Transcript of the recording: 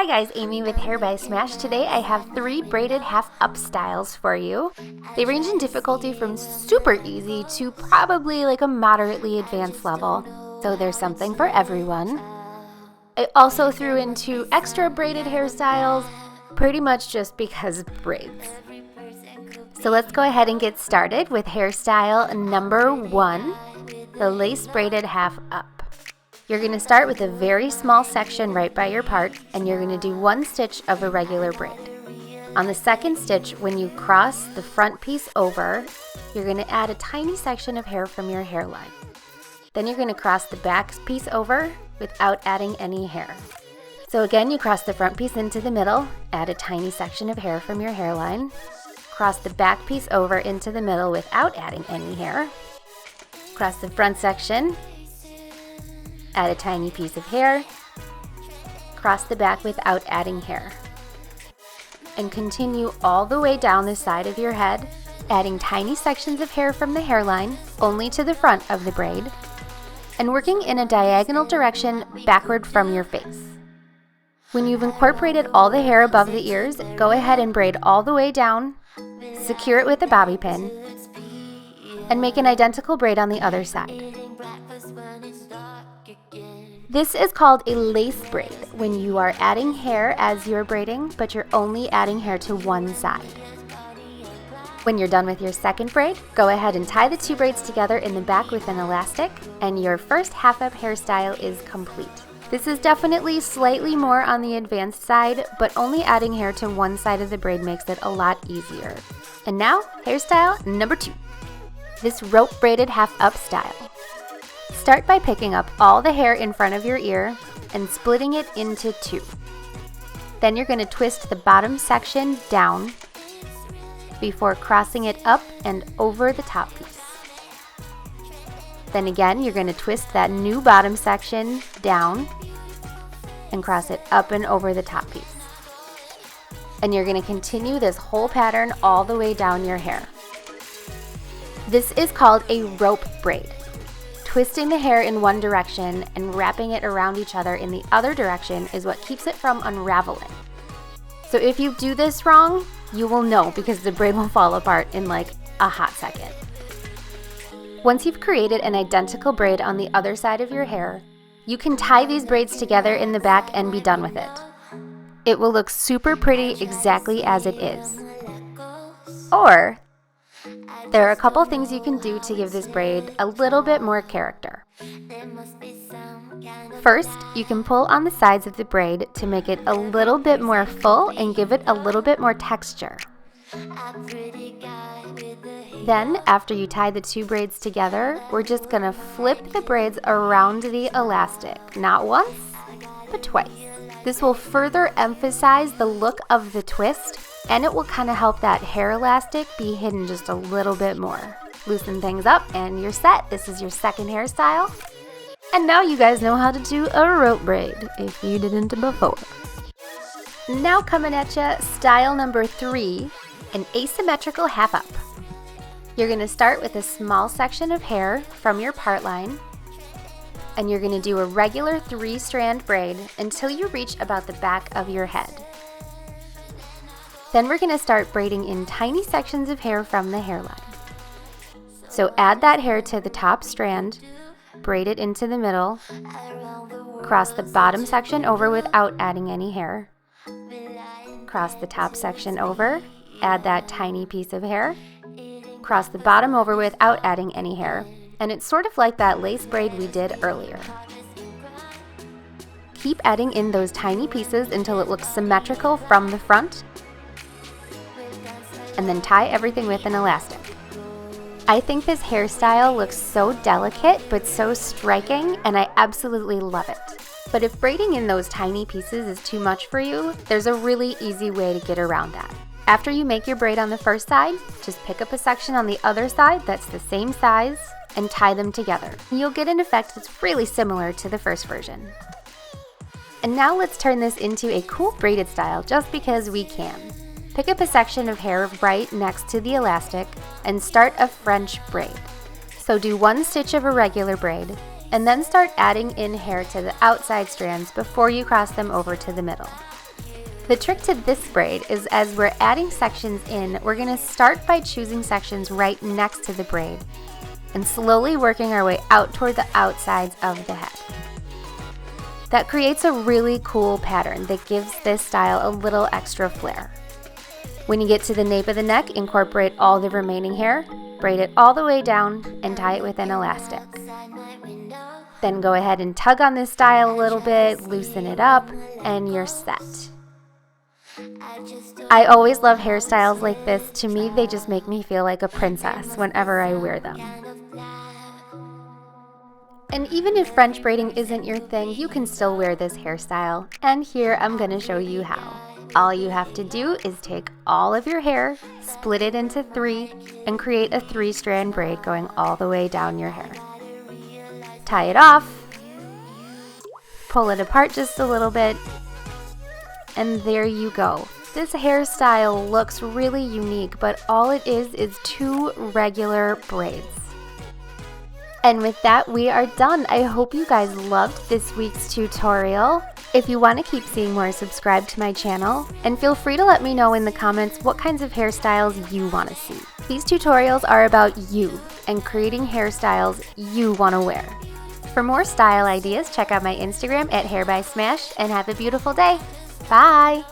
Hi guys, Amy with Hair by Smash. Today I have 3 braided half-up styles for you. They range in difficulty from super easy to probably like a moderately advanced level, so there's something for everyone. I also threw in 2 extra braided hairstyles, pretty much just because braids. So let's go ahead and get started with hairstyle number 1, the lace braided half-up. You're going to start with a very small section right by your part, and you're going to do 1 stitch of a regular braid. On the second stitch, when you cross the front piece over, you're going to add a tiny section of hair from your hairline. Then you're going to cross the back piece over without adding any hair. So again, you cross the front piece into the middle, add a tiny section of hair from your hairline, cross the back piece over into the middle without adding any hair, cross the front section, add a tiny piece of hair, cross the back without adding hair, and continue all the way down the side of your head, adding tiny sections of hair from the hairline only to the front of the braid, and working in a diagonal direction backward from your face. When you've incorporated all the hair above the ears, go ahead and braid all the way down, secure it with a bobby pin, and make an identical braid on the other side. This is called a lace braid when you are adding hair as you're braiding, but you're only adding hair to one side. When you're done with your second braid, go ahead and tie the 2 braids together in the back with an elastic, and your first half-up hairstyle is complete. This is definitely slightly more on the advanced side, but only adding hair to one side of the braid makes it a lot easier. And now, hairstyle number 2, this rope braided half-up style. Start by picking up all the hair in front of your ear and splitting it into 2. Then you're going to twist the bottom section down before crossing it up and over the top piece. Then again, you're going to twist that new bottom section down and cross it up and over the top piece. And you're going to continue this whole pattern all the way down your hair. This is called a rope braid. Twisting the hair in one direction and wrapping it around each other in the other direction is what keeps it from unraveling. So if you do this wrong, you will know because the braid will fall apart in like a hot second. Once you've created an identical braid on the other side of your hair, you can tie these braids together in the back and be done with it. It will look super pretty exactly as it is. Or there are a couple things you can do to give this braid a little bit more character. First, you can pull on the sides of the braid to make it a little bit more full and give it a little bit more texture. Then, after you tie the 2 braids together, we're just going to flip the braids around the elastic, not once, but twice. This will further emphasize the look of the twist, and it will kind of help that hair elastic be hidden just a little bit more. Loosen things up and you're set. This is your second hairstyle. And now you guys know how to do a rope braid, if you didn't before. Now coming at you, style number 3, an asymmetrical half-up. You're going to start with a small section of hair from your part line, and you're going to do a regular 3-strand braid until you reach about the back of your head. Then we're going to start braiding in tiny sections of hair from the hairline. So add that hair to the top strand, braid it into the middle, cross the bottom section over without adding any hair, cross the top section over, add that tiny piece of hair, cross the bottom over without adding any hair, and it's sort of like that lace braid we did earlier. Keep adding in those tiny pieces until it looks symmetrical from the front, and then tie everything with an elastic. I think this hairstyle looks so delicate but so striking, and I absolutely love it. But if braiding in those tiny pieces is too much for you, there's a really easy way to get around that. After you make your braid on the first side, just pick up a section on the other side that's the same size and tie them together. You'll get an effect that's really similar to the first version. And now let's turn this into a cool braided style just because we can. Pick up a section of hair right next to the elastic and start a French braid. So do 1 stitch of a regular braid, and then start adding in hair to the outside strands before you cross them over to the middle. The trick to this braid is as we're adding sections in, we're going to start by choosing sections right next to the braid and slowly working our way out toward the outsides of the head. That creates a really cool pattern that gives this style a little extra flair. When you get to the nape of the neck, incorporate all the remaining hair, braid it all the way down, and tie it with an elastic. Then go ahead and tug on this style a little bit, loosen it up, and you're set. I always love hairstyles like this. To me, they just make me feel like a princess whenever I wear them. And even if French braiding isn't your thing, you can still wear this hairstyle. And here I'm going to show you how. All you have to do is take all of your hair, split it into 3, and create a 3-strand braid going all the way down your hair. Tie it off, pull it apart just a little bit, and there you go. This hairstyle looks really unique, but all it is 2 regular braids. And with that, we are done. I hope you guys loved this week's tutorial. If you want to keep seeing more, subscribe to my channel, and feel free to let me know in the comments what kinds of hairstyles you want to see. These tutorials are about you and creating hairstyles you want to wear. For more style ideas, check out my Instagram at @HairBySmash, and have a beautiful day. Bye!